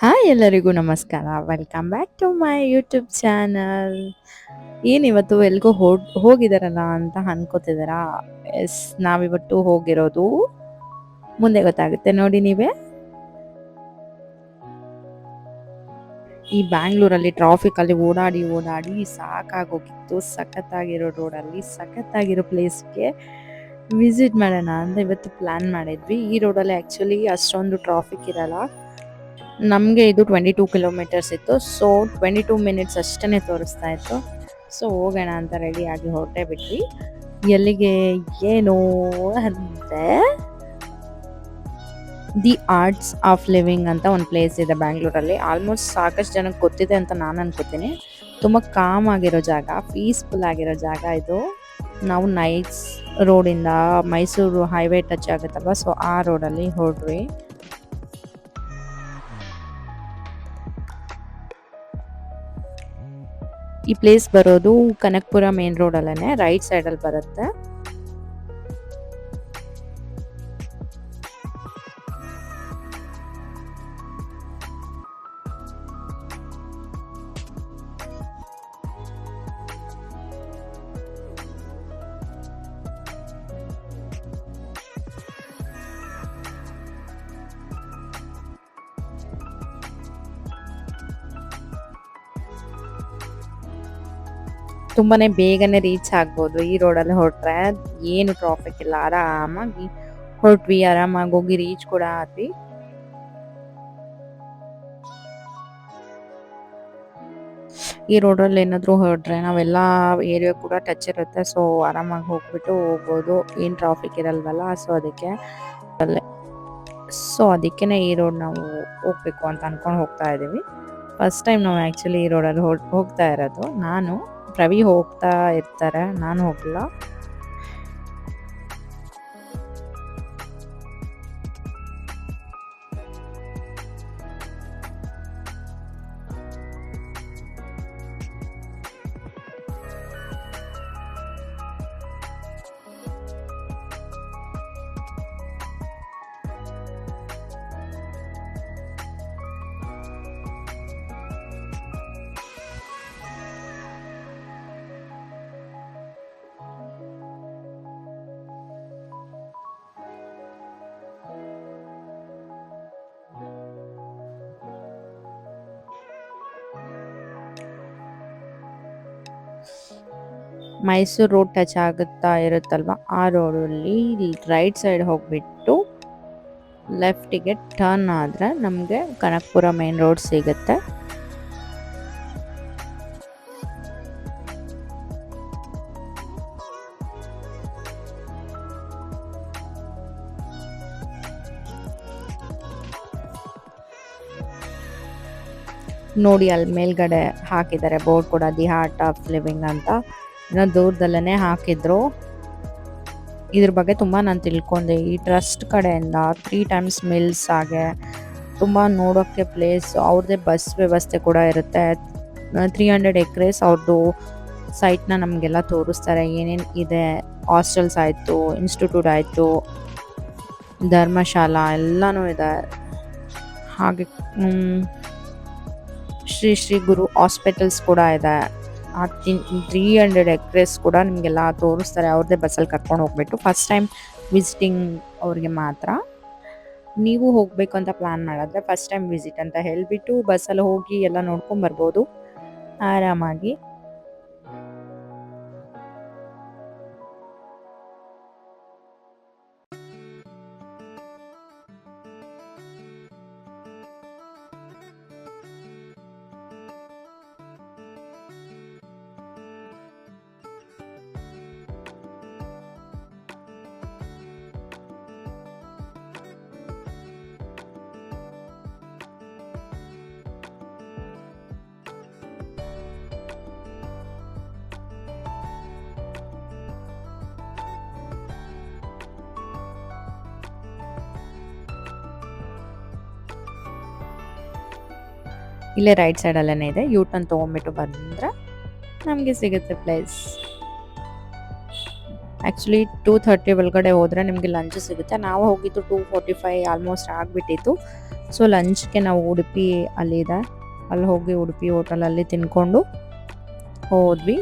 Hi ಎಲ್ಲರಿಗೂ ನಮಸ್ಕಾರ. Welcome back to my YouTube channel. ಏನಿವತ್ತು ಎಲ್ಗೋ ಹೋಗಿದಾರಲ್ಲ ಅಂತ ಅನ್ಕೋತಿದ್ದೀರಾ? ಎಸ್, ನಾವಿವತ್ತು ಹೋಗಿರೋದು ಮುಂದೆ ಗೊತ್ತಾಗುತ್ತೆ ನೋಡಿ ನೀವೇ. ಈ ಬ್ಯಾಂಗ್ಳೂರಲ್ಲಿ ಟ್ರಾಫಿಕಲ್ಲಿ ಓಡಾಡಿ ಓಡಾಡಿ ಸಾಕಾಗೋಗಿತ್ತು. ಸಖತ್ತಾಗಿರೋ ರೋಡಲ್ಲಿ ಸಖತ್ತಾಗಿರೋ ಪ್ಲೇಸ್ಗೆ ವಿಸಿಟ್ ಮಾಡೋಣ ಅಂತ ಇವತ್ತು ಪ್ಲ್ಯಾನ್ ಮಾಡಿದ್ವಿ. ಈ ರೋಡಲ್ಲಿ ಆ್ಯಕ್ಚುಲಿ ಅಷ್ಟೊಂದು ಟ್ರಾಫಿಕ್ ಇರಲ್ಲ. ನಮಗೆ ಇದು 22 ಕಿಲೋಮೀಟರ್ಸ್ ಇತ್ತು. ಸೊ 22 ಮಿನಿಟ್ಸ್ ಅಷ್ಟೇ ತೋರಿಸ್ತಾ ಇತ್ತು. ಸೊ ಹೋಗೋಣ ಅಂತ ರೆಡಿಯಾಗಿ ಹೊರಟೇ ಬಿಟ್ವಿ. ಎಲ್ಲಿಗೆ ಏನು ಅಂದರೆ ದಿ ಆರ್ಟ್ಸ್ ಆಫ್ ಲಿವಿಂಗ್ ಅಂತ ಒಂದು ಪ್ಲೇಸ್ ಇದೆ ಬ್ಯಾಂಗ್ಳೂರಲ್ಲಿ. ಆಲ್ಮೋಸ್ಟ್ ಸಾಕಷ್ಟು ಜನಕ್ಕೆ ಗೊತ್ತಿದೆ ಅಂತ ನಾನು ಅನ್ಕೋತೀನಿ. ತುಂಬ ಕಾಮ್ ಆಗಿರೋ ಜಾಗ, ಪೀಸ್ಫುಲ್ ಆಗಿರೋ ಜಾಗ ಇದು. ನಾವು ನೈಟ್ಸ್ ರೋಡಿಂದ ಮೈಸೂರು ಹೈವೇ ಟಚ್ ಆಗುತ್ತಲ್ವ, ಸೊ ಆ ರೋಡಲ್ಲಿ ಹೊರಟ್ವಿ. ಈ ಪ್ಲೇಸ್ ಬರೋದು ಕನಕಪುರ ಮೇನ್ ರೋಡಲ್ಲೇ, ರೈಟ್ ಸೈಡಲ್ಲಿ ಬರುತ್ತೆ. ತುಂಬಾನೇ ಬೇಗನೆ ರೀಚ್ ಆಗ್ಬೋದು ಈ ರೋಡಲ್ಲಿ ಹೊರಟ್ರೆ. ಏನು ಟ್ರಾಫಿಕ್ ಇಲ್ಲ, ಆರಾಮಾಗಿ ಹೊರಟ್ವಿ. ಆರಾಮಾಗಿ ಹೋಗಿ ರೀಚ್ ಕೂಡ ಆದ್ವಿ. ಈ ರೋಡಲ್ಲಿ ಏನಾದರೂ ಹೊರಟ್ರೆ ನಾವೆಲ್ಲ ಏರಿಯಾ ಕೂಡ ಟಚ್ ಇರುತ್ತೆ. ಸೊ ಆರಾಮಾಗಿ ಹೋಗ್ಬಿಟ್ಟು ಹೋಗ್ಬೋದು, ಏನು ಟ್ರಾಫಿಕ್ ಇರಲ್ವಲ್ಲ. ಸೊ ಅದಕ್ಕೇ ಈ ರೋಡ್ ನಾವು ಹೋಗ್ಬೇಕು ಅಂತ ಅನ್ಕೊಂಡು ಹೋಗ್ತಾ ಇದ್ದೀವಿ. ಫಸ್ಟ್ ಟೈಮ್ ನಾವು ಆ್ಯಕ್ಚುಲಿ ಈ ರೋಡಲ್ಲಿ ಹೋಗ್ತಾ ಇರೋದು. ಪ್ರವಿ ಹೋಗ್ತಾ ಇರ್ತಾರೆ, ನಾನು ಹೋಗಲ್ಲ. ಮೈಸೂರು ರೋಡ್ ಟಚ್ ಆಗುತ್ತಾ ಇರುತ್ತಲ್ವ, ಆ ರೋಡಲ್ಲಿ ರೈಟ್ ಸೈಡ್ ಹೋಗ್ಬಿಟ್ಟು ಲೆಫ್ಟಿಗೆ ಟರ್ನ್ ಆದರೆ ನಮಗೆ ಕನಕಪುರ ಮೇನ್ ರೋಡ್ ಸಿಗುತ್ತೆ. ನೋಡಿ ಅಲ್ಲಿ ಮೇಲ್ಗಡೆ ಹಾಕಿದ್ದಾರೆ ಬೋರ್ಡ್ ಕೂಡ, ದಿ ಆರ್ಟ್ ಆಫ್ ಲಿವಿಂಗ್ ಅಂತ. ಇನ್ನೂ ದೂರದಲ್ಲೇ ಹಾಕಿದ್ರು. ಇದ್ರ ಬಗ್ಗೆ ತುಂಬ ನಾನು ತಿಳ್ಕೊಂಡೆ. ಈ ಟ್ರಸ್ಟ್ ಕಡೆಯಿಂದ 3 ಟೈಮ್ಸ್ ಮಿಲ್ಸ್ ಹಾಗೆ ತುಂಬ ನೋಡೋಕ್ಕೆ ಪ್ಲೇಸ್, ಅವ್ರದ್ದೇ ಬಸ್ ವ್ಯವಸ್ಥೆ ಕೂಡ ಇರುತ್ತೆ. 300 ಎಕರೆಸ್ ಅವ್ರದ್ದು ಸೈಟ್ನ ನಮಗೆಲ್ಲ ತೋರಿಸ್ತಾರೆ. ಏನೇನು ಇದೆ, ಹಾಸ್ಟೆಲ್ಸ್ ಆಯಿತು, ಇನ್ಸ್ಟಿಟ್ಯೂಟ್ ಆಯಿತು, ಧರ್ಮಶಾಲಾ ಎಲ್ಲನೂ ಇದೆ. ಹಾಗೆ ಶ್ರೀ ಗುರು ಹಾಸ್ಪಿಟಲ್ಸ್ ಕೂಡ ಇದೆ. 300 ಎಕರೆಸ್ ಕೂಡ ನಿಮಗೆಲ್ಲ ತೋರಿಸ್ತಾರೆ. ಅವ್ರದ್ದೇ ಬಸ್ಸಲ್ಲಿ ಕರ್ಕೊಂಡು ಹೋಗ್ಬಿಟ್ಟು. ಫಸ್ಟ್ ಟೈಮ್ ವಿಸಿಟಿಂಗ್ ಅವ್ರಿಗೆ ಮಾತ್ರ. ನೀವು ಹೋಗಬೇಕು ಅಂತ ಪ್ಲ್ಯಾನ್ ಮಾಡಿದ್ರೆ ಫಸ್ಟ್ ಟೈಮ್ ವಿಸಿಟ್ ಅಂತ ಹೇಳಿಬಿಟ್ಟು ಬಸ್ಸಲ್ಲಿ ಹೋಗಿ ಎಲ್ಲ ನೋಡ್ಕೊಂಬರ್ಬೋದು ಆರಾಮಾಗಿ. ಇಲ್ಲೇ ರೈಟ್ ಸೈಡಲ್ಲೇ ಇದೆ. ಯೂ ಟರ್ನ್ ತೊಗೊಂಬಿಟ್ಟು ಬಂದರೆ ನಮಗೆ ಸಿಗುತ್ತೆ ಪ್ಲೇಸ್. ಆ್ಯಕ್ಚುಲಿ 2:30 ಒಳಗಡೆ ಹೋದರೆ ನಿಮಗೆ ಲಂಚ್ ಸಿಗುತ್ತೆ. ನಾವು ಹೋಗಿದ್ದು 2:45 ಆಲ್ಮೋಸ್ಟ್ ಆಗಿಬಿಟ್ಟಿತ್ತು. ಸೊ ಲಂಚ್ಗೆ ನಾವು ಉಡುಪಿ ಅಲ್ಲಿದೆ, ಅಲ್ಲಿ ಹೋಗಿ ಉಡುಪಿ ಹೋಟೆಲಲ್ಲಿ ತಿನ್ಕೊಂಡು ಹೋದ್ವಿ.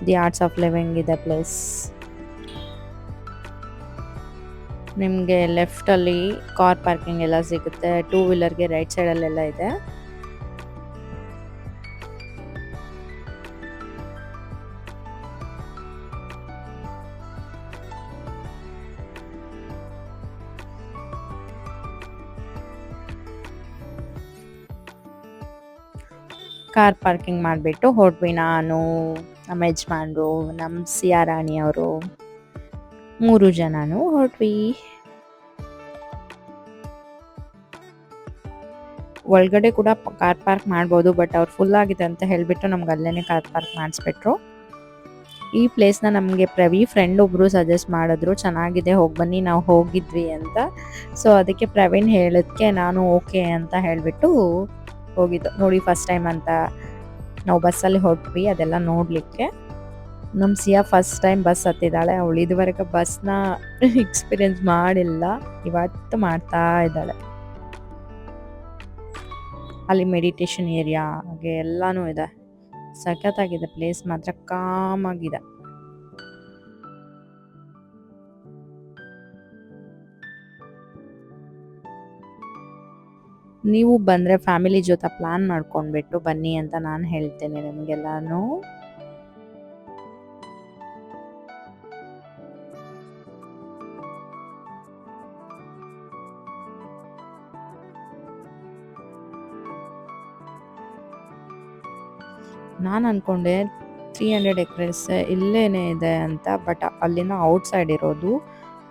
ದಿ ಆರ್ಟ್ಸ್ ಆಫ್ ಲಿವಿಂಗ್ ಇದೆ ಪ್ಲೇಸ್. ನಿಮಗೆ ಲೆಫ್ಟಲ್ಲಿ ಕಾರ್ ಪಾರ್ಕಿಂಗ್ ಎಲ್ಲ ಸಿಗುತ್ತೆ, 2 ವೀಲರ್ಗೆ ರೈಟ್ ಸೈಡಲ್ಲೆಲ್ಲ ಇದೆ. ಕಾರ್ ಪಾರ್ಕಿಂಗ್ ಮಾಡಿಬಿಟ್ಟು ಹೊರಟ್ವಿ. ನಾನು, ನಮ್ಮ ಯಜಮಾನ್ರು, ನಮ್ಮ ಸಿಯಾ ರಾಣಿ ಅವರು 3 ಜನನೂ ಹೊರಟ್ವಿ. ಒಳಗಡೆ ಕೂಡ ಕಾರ್ ಪಾರ್ಕ್ ಮಾಡ್ಬೋದು, ಬಟ್ ಅವ್ರು ಫುಲ್ ಆಗಿದೆ ಅಂತ ಹೇಳಿಬಿಟ್ಟು ನಮ್ಗೆ ಅಲ್ಲೇ ಕಾರ್ ಪಾರ್ಕ್ ಮಾಡಿಸ್ಬಿಟ್ರು. ಈ ಪ್ಲೇಸ್ನ ನಮಗೆ ಪ್ರವಿ ಫ್ರೆಂಡ್ ಒಬ್ಬರು ಸಜೆಸ್ಟ್ ಮಾಡಿದ್ರು, ಚೆನ್ನಾಗಿದೆ ಹೋಗಿ ಬನ್ನಿ, ನಾವು ಹೋಗಿದ್ವಿ ಅಂತ. ಸೊ ಅದಕ್ಕೆ ಪ್ರವೀಣ್ ಹೇಳಿದ್ಕೆ ನಾನು ಓಕೆ ಅಂತ ಹೇಳಿಬಿಟ್ಟು ಹೋಗಿದ್ದು. ನೋಡಿ ಫಸ್ಟ್ ಟೈಮ್ ಅಂತ ನಾವು ಬಸ್ಸಲ್ಲಿ ಹೊರಟ್ವಿ ಅದೆಲ್ಲ ನೋಡಲಿಕ್ಕೆ. ನಮ್ಮ ಸಿಯಾ ಫಸ್ಟ್ ಟೈಮ್ ಬಸ್ ಹತ್ತಿದ್ದಾಳೆ. ಅವಳು ಇದುವರೆಗೆ ಬಸ್ನ ಎಕ್ಸ್ಪೀರಿಯನ್ಸ್ ಮಾಡಿಲ್ಲ, ಇವತ್ತು ಮಾಡ್ತಾ ಇದ್ದಾಳೆ. ಅಲ್ಲಿ ಮೆಡಿಟೇಷನ್ ಏರಿಯಾ ಹಾಗೆ ಎಲ್ಲನೂ ಇದೆ. ಸಖತ್ತಾಗಿದೆ ಪ್ಲೇಸ್ ಮಾತ್ರ, ಕಾಮಾಗಿದೆ. ನೀವು ಬಂದರೆ ಫ್ಯಾಮಿಲಿ ಜೊತೆ ಪ್ಲ್ಯಾನ್ ಮಾಡ್ಕೊಂಡ್ಬಿಟ್ಟು ಬನ್ನಿ ಅಂತ ನಾನು ಹೇಳ್ತೇನೆ ನಿಮಗೆಲ್ಲಾನು. ನಾನು ಅಂದ್ಕೊಂಡೆ 300 ಎಕರೆಸ್ ಇಲ್ಲೇನೇ ಇದೆ ಅಂತ, ಬಟ್ ಅಲ್ಲಿಂದ ಔಟ್ಸೈಡ್ ಇರೋದು.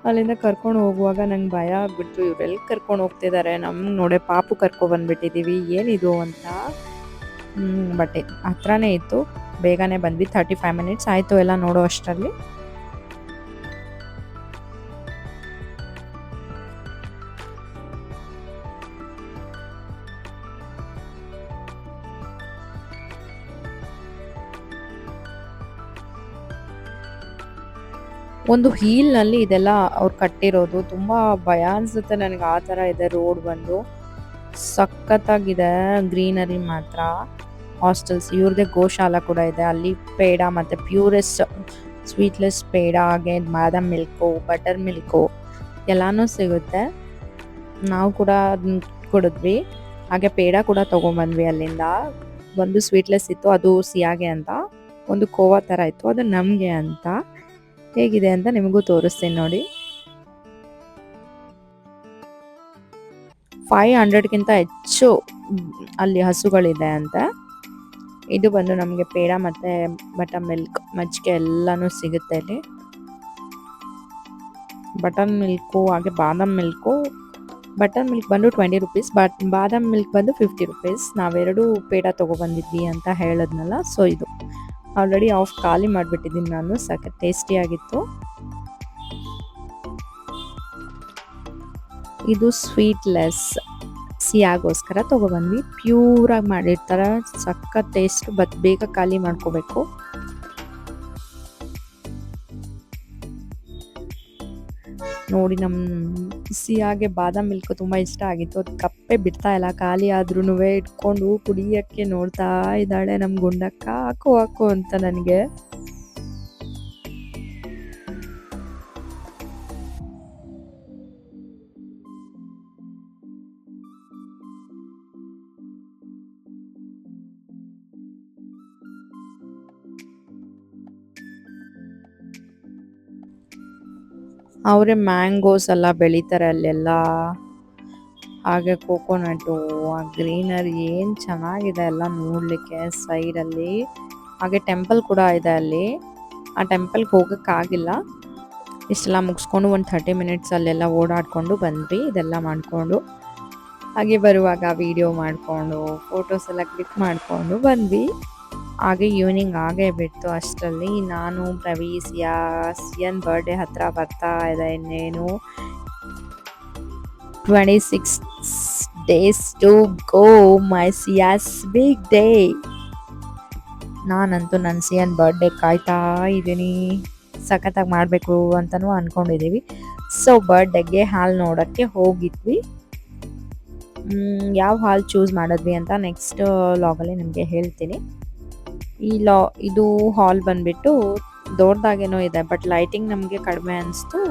ಅಲ್ಲಿಂದ ಕರ್ಕೊಂಡು ಹೋಗುವಾಗ ನಂಗೆ ಭಯ ಆಗ್ಬಿಟ್ಟು, ಇವರೆಲ್ಲಿ ಕರ್ಕೊಂಡು ಹೋಗ್ತಿದ್ದಾರೆ, ನಮ್ಮ ನೋಡೆ ಪಾಪು ಕರ್ಕೊಬಂದ್ಬಿಟ್ಟಿದ್ದೀವಿ, ಏನಿದು ಅಂತ. ಬಟ್ ಹತ್ರನೇ ಇತ್ತು, ಬೇಗನೆ ಬಂದ್ವಿ. 35 ಮಿನಿಟ್ಸ್ ಆಯಿತು ಎಲ್ಲ ನೋಡೋ ಅಷ್ಟರಲ್ಲಿ. ಒಂದು ಹೀಲ್ನಲ್ಲಿ ಇದೆಲ್ಲ ಅವ್ರು ಕಟ್ಟಿರೋದು. ತುಂಬ ಭಯ ಅನಿಸುತ್ತೆ ನನಗೆ, ಆ ಥರ ಇದೆ ರೋಡ್ ಬಂದು. ಸಖತ್ತಾಗಿದೆ ಗ್ರೀನರಿ ಮಾತ್ರ. ಹಾಸ್ಟೆಲ್ಸ್, ಇವ್ರದ್ದೇ ಗೋಶಾಲಾ ಕೂಡ ಇದೆ. ಅಲ್ಲಿ ಪೇಡ ಮತ್ತು ಪ್ಯೂರೆಸ್ಟ್ ಸ್ವೀಟ್ಲೆಸ್ ಪೇಡ, ಹಾಗೆ ಬಾದಾಮ್ ಮಿಲ್ಕು, ಬಟರ್ ಮಿಲ್ಕು ಎಲ್ಲನೂ ಸಿಗುತ್ತೆ. ನಾವು ಕೂಡ ಅದನ್ನ ಕುಡಿದ್ವಿ. ಹಾಗೆ ಪೇಡ ಕೂಡ ತೊಗೊಂಬಂದ್ವಿ ಅಲ್ಲಿಂದ. ಒಂದು ಸ್ವೀಟ್ಲೆಸ್ ಇತ್ತು, ಅದು ಸಿಯಾಗೆ ಅಂತ. ಒಂದು ಕೋವಾ ಥರ ಇತ್ತು, ಅದು ನಮಗೆ ಅಂತ. ಹೇಗಿದೆ ಅಂತ ನಿಮಗೂ ತೋರಿಸ್ತೀನಿ ನೋಡಿ. 500ಗಿಂತ ಹೆಚ್ಚು ಅಲ್ಲಿ ಹಸುಗಳಿದೆ ಅಂತ. ಇದು ಬಂದು ನಮಗೆ ಪೇಡ ಮತ್ತು ಬಟರ್ ಮಿಲ್ಕ್, ಮಜ್ಜಿಗೆ ಎಲ್ಲನೂ ಸಿಗುತ್ತೆ ಇಲ್ಲಿ. ಬಟರ್ ಮಿಲ್ಕು ಹಾಗೆ ಬಾದಾಮ್ ಮಿಲ್ಕು. ಬಟರ್ ಮಿಲ್ಕ್ ಬಂದು 20 ರುಪೀಸ್, ಬಟ್ ಬಾದಾಮ್ ಮಿಲ್ಕ್ ಬಂದು 50 ರುಪೀಸ್. ನಾವೆರಡು ಪೇಡ ತೊಗೊಬಂದಿದ್ವಿ ಅಂತ ಹೇಳಿದ್ನಲ್ಲ, ಸೊ ಇದು ಆಲ್ರೆಡಿ ಖಾಲಿ ಮಾಡಿಬಿಟ್ಟಿದ್ದೀನಿ ನಾನು. ಸಖತ್ ಟೇಸ್ಟಿಯಾಗಿತ್ತು. ಇದು ಸ್ವೀಟ್ಲೆಸ್ ಸಿಯಾಗೋಸ್ಕರ ತೊಗೊಬಂದ್ವಿ. ಪ್ಯೂರಾಗಿ ಮಾಡಿರ್ತಾರೆ, ಸಖತ್ ಟೇಸ್ಟ್. ಬೇಗ ಖಾಲಿ ಮಾಡ್ಕೋಬೇಕು. ನೋಡಿ, ನಮ್ಮ ಸಿಯಾಗೆ ಬಾದಾಮ್ ಮಿಲ್ಕ್ ತುಂಬ ಇಷ್ಟ ಆಗಿತ್ತು. ಅದು ಕಪ್ಪೆ ಬಿಡ್ತಾ ಇಲ್ಲ, ಖಾಲಿ ಆದ್ರೂ ಇಟ್ಕೊಂಡು ಕುಡಿಯೋಕ್ಕೆ ನೋಡ್ತಾ ಇದ್ದಾಳೆ ನಮ್ಮ ಗುಂಡಕ್ಕ. ಹಾಕು ಹಾಕು ಅಂತ ನನಗೆ. ಅವರೇ ಮ್ಯಾಂಗೋಸ್ ಎಲ್ಲ ಬೆಳೀತಾರೆ ಅಲ್ಲೆಲ್ಲ. ಹಾಗೆ ಕೋಕೋನಟು, ಆ ಗ್ರೀನರಿ ಏನು ಚೆನ್ನಾಗಿದೆ ಎಲ್ಲ ನೋಡಲಿಕ್ಕೆ ಸೈಡಲ್ಲಿ. ಹಾಗೆ ಟೆಂಪಲ್ ಕೂಡ ಇದೆ ಅಲ್ಲಿ. ಆ ಟೆಂಪಲ್ಗೆ ಹೋಗೋಕ್ಕಾಗಿಲ್ಲ. ಇಷ್ಟೆಲ್ಲ ಮುಗಿಸ್ಕೊಂಡು ಒಂದು 30 ಮಿನಿಟ್ಸ್ ಅಲ್ಲೆಲ್ಲ ಓಡಾಡಿಕೊಂಡು ಬಂದ್ವಿ, ಇದೆಲ್ಲ ಮಾಡಿಕೊಂಡು. ಹಾಗೆ ಬರುವಾಗ ವಿಡಿಯೋ ಮಾಡಿಕೊಂಡು ಫೋಟೋಸ್ ಎಲ್ಲ ಕ್ಲಿಕ್ ಮಾಡಿಕೊಂಡು ಬಂದ್ವಿ. ಹಾಗೆ ಈವ್ನಿಂಗ್ ಆಗೇ ಬಿಡ್ತು. ಅಷ್ಟರಲ್ಲಿ ನಾನು ಪ್ರವಿ, ಸಿಯನ್ ಬರ್ಡೇ ಹತ್ರ ಬರ್ತಾ ಇದೆ. ಇನ್ನೇನು 26 days to go, my ಸಿಯಾಸ್ ಬಿಗ್ ಡೇ. ನಾನಂತೂ ನನ್ನ ಸಿಯನ್ ಬರ್ಡೇ ಕಾಯ್ತಾ ಇದ್ದೀನಿ. ಸಖತ್ತಾಗಿ ಮಾಡಬೇಕು ಅಂತಲೂ ಅಂದ್ಕೊಂಡಿದ್ದೀವಿ. ಸೊ ಬರ್ಡೇಗೆ ಹಾಲು ನೋಡೋಕ್ಕೆ ಹೋಗಿದ್ವಿ. ಯಾವ ಹಾಲ್ ಚೂಸ್ ಮಾಡಿದ್ವಿ ಅಂತ ನೆಕ್ಸ್ಟ್ ಲಾಗಲ್ಲಿ ನಿಮಗೆ ಹೇಳ್ತೀನಿ. ಈ ಇದು ಹಾಲ್ ಬಂದ್ಬಿಟ್ಟು ದೊಡ್ಡದಾಗೇನೋ ಇದೆ, ಬಟ್ ಲೈಟಿಂಗ್ ನಮಗೆ ಕಡಿಮೆ ಅನಿಸ್ತು.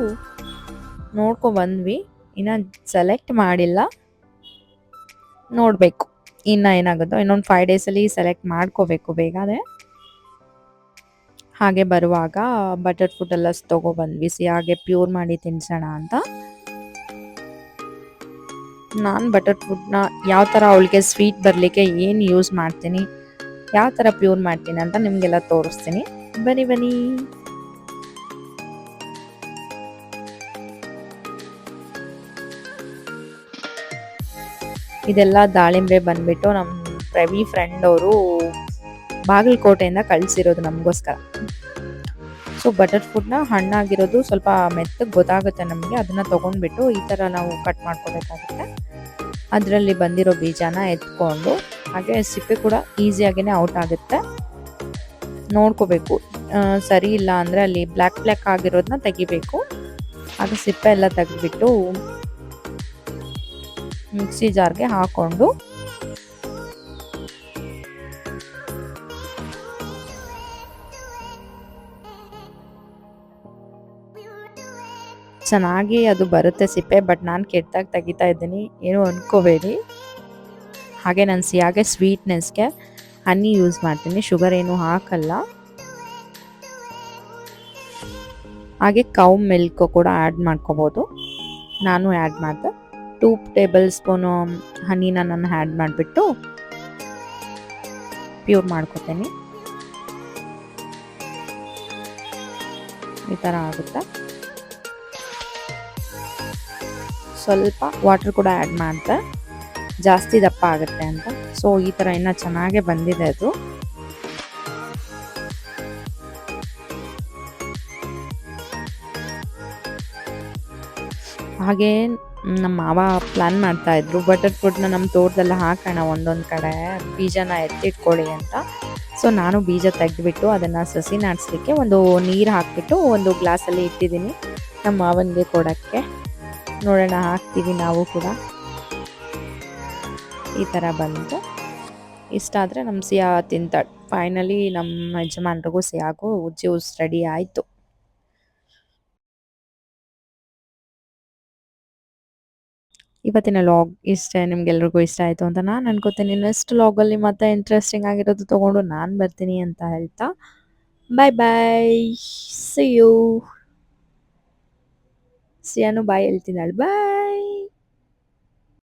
ಬಂದ್ವಿ, ಇನ್ನು ಸೆಲೆಕ್ಟ್ ಮಾಡಿಲ್ಲ, ನೋಡಬೇಕು ಇನ್ನು ಏನಾಗುತ್ತೋ. ಇನ್ನೊಂದು 5 ಡೇಸಲ್ಲಿ ಸೆಲೆಕ್ಟ್ ಮಾಡ್ಕೋಬೇಕು ಬೇಗನೆ. ಹಾಗೆ ಬರುವಾಗ ಬಟರ್ ಫುಡ್ ಎಲ್ಲ ತೊಗೊಬಂದ್ವಿ, ಹಾಗೆ ಪ್ಯೂರ್ ಮಾಡಿ ತಿನ್ಸೋಣ ಅಂತ. ನಾನು ಬಟರ್ ಫುಡ್ನ ಯಾವ ಥರ ಅವಳಿಗೆ ಸ್ವೀಟ್ ಬರಲಿಕ್ಕೆ ಏನು ಯೂಸ್ ಮಾಡ್ತೀನಿ, ಯಾವ ಥರ ಪ್ಯೂರ್ ಮಾಡ್ತೀನಿ ಅಂತ ನಿಮಗೆಲ್ಲ ತೋರಿಸ್ತೀನಿ. ಬನ್ನಿ ಬನ್ನಿ. ಇದೆಲ್ಲ ದಾಳಿಂಬೆ ಬಂದ್ಬಿಟ್ಟು ನಮ್ಮ ಪ್ರವಿ ಫ್ರೆಂಡ್ ಅವರು ಬಾಗಲಕೋಟೆಯಿಂದ ಕಳಿಸಿರೋದು ನಮಗೋಸ್ಕರ. ಸೊ ಬಟರ್ ಫುಡ್ನ ಹಣ್ಣಾಗಿರೋದು ಸ್ವಲ್ಪ ಮೆತ್ತಗೆ ಗೊತ್ತಾಗುತ್ತೆ ನಮಗೆ, ಅದನ್ನು ತೊಗೊಂಡ್ಬಿಟ್ಟು ಈ ಥರ ನಾವು ಕಟ್ ಮಾಡ್ಕೋಬೇಕಾಗುತ್ತೆ. ಅದರಲ್ಲಿ ಬಂದಿರೋ ಬೀಜನ ಎತ್ಕೊಂಡು, ಹಾಗೆ ಸಿಪ್ಪೆ ಕೂಡ ಈಸಿಯಾಗಿಯೇ ಔಟ್ ಆಗುತ್ತೆ. ನೋಡ್ಕೋಬೇಕು, ಸರಿ ಇಲ್ಲ ಅಂದರೆ ಅಲ್ಲಿ ಬ್ಲ್ಯಾಕ್ ಬ್ಲ್ಯಾಕ್ ಆಗಿರೋದನ್ನ ತೆಗಿಬೇಕು. ಹಾಗೆ ಸಿಪ್ಪೆ ಎಲ್ಲ ತೆಗೆದ್ಬಿಟ್ಟು ಮಿಕ್ಸಿ ಜಾರ್ಗೆ ಹಾಕ್ಕೊಂಡು ಚೆನ್ನಾಗಿ ಅದು ಬರುತ್ತೆ ಸಿಪ್ಪೆ, ಬಟ್ ನಾನು ಕೆಟ್ಟಾಗಿ ತೆಗಿತಾ ಇದ್ದೀನಿ, ಏನು ಅನ್ಕೋಬೇಡಿ. ಹಾಗೆ ನಾನು ಸಿಯಾಗೆ ಸ್ವೀಟ್ನೆಸ್ಗೆ ಹನಿ ಯೂಸ್ ಮಾಡ್ತೀನಿ, ಶುಗರ್ ಏನು ಹಾಕಲ್ಲ. ಹಾಗೆ ಕೌ ಮಿಲ್ಕ್ ಕೂಡ ಆ್ಯಡ್ ಮಾಡ್ಕೋಬೋದು, ನಾನು ಆ್ಯಡ್ ಮಾಡಿದೆ. 2 ಟೇಬಲ್ ಸ್ಪೂನು ಹನಿನ ನಾನು ಆ್ಯಡ್ ಮಾಡಿಬಿಟ್ಟು ಪ್ಯೂರ್ ಮಾಡ್ಕೋತೀನಿ. ಈ ಥರ ಆಗುತ್ತೆ. ಸ್ವಲ್ಪ ವಾಟರ್ ಕೂಡ ಆ್ಯಡ್ ಮಾಡಿದೆ, ಜಾಸ್ತಿ ದಪ್ಪ ಆಗುತ್ತೆ ಅಂತ. ಸೊ ಈ ಥರ ಇನ್ನೂ ಚೆನ್ನಾಗೇ ಬಂದಿದೆ ಅದು. ಹಾಗೆ ನಮ್ಮ ಮಾವ ಪ್ಲ್ಯಾನ್ ಮಾಡ್ತಾಯಿದ್ರು, ಬಟರ್ ಫುಡ್ನ ನಮ್ಮ ತೋಟದಲ್ಲ ಹಾಕೋಣ ಒಂದೊಂದು ಕಡೆ, ಬೀಜನ ಎತ್ತಿಟ್ಕೊಳ್ಳಿ ಅಂತ. ಸೊ ನಾನು ಬೀಜ ತೆಗೆದುಬಿಟ್ಟು ಅದನ್ನು ಸಸಿ ನಾಡಿಸ್ಲಿಕ್ಕೆ ಒಂದು ನೀರು ಹಾಕಿಬಿಟ್ಟು ಒಂದು ಗ್ಲಾಸಲ್ಲಿ ಇಟ್ಟಿದ್ದೀನಿ ನಮ್ಮ ಮಾವನಿಗೆ ಕೊಡೋಕ್ಕೆ. ನೋಡೋಣ, ಹಾಕ್ತೀವಿ ನಾವು ಕೂಡ. ಈ ಥರ ಬಂತು. ಇಷ್ಟ ಆದರೆ ನಮ್ಮ ಸಿಯಾ ತಿಂತಾಳೆ. ಫೈನಲಿ ನಮ್ಮ ಯಜಮಾನ್ರಿಗೂ ಸಿಯಾಗೂ ಜ್ಯೂಸ್ ರೆಡಿ ಆಯಿತು. ಇವತ್ತಿನ ಲಾಗ್ ಇಷ್ಟೇ, ನಿಮ್ಗೆಲ್ರಿಗೂ ಇಷ್ಟ ಆಯಿತು ಅಂತ ನಾನು ಅನ್ಕೋತೀನಿ. ನೆಕ್ಸ್ಟ್ ಲಾಗಲ್ಲಿ ಮತ್ತೆ ಇಂಟ್ರೆಸ್ಟಿಂಗ್ ಆಗಿರೋದು ತೊಗೊಂಡು ನಾನು ಬರ್ತೀನಿ ಅಂತ ಹೇಳ್ತಾ ಬಾಯ್ ಬಾಯ್, ಸಿ ಯು. ಸಿಯಾನು bye ಹೇಳ್ತಿದ್ದಾಳೆ, bye.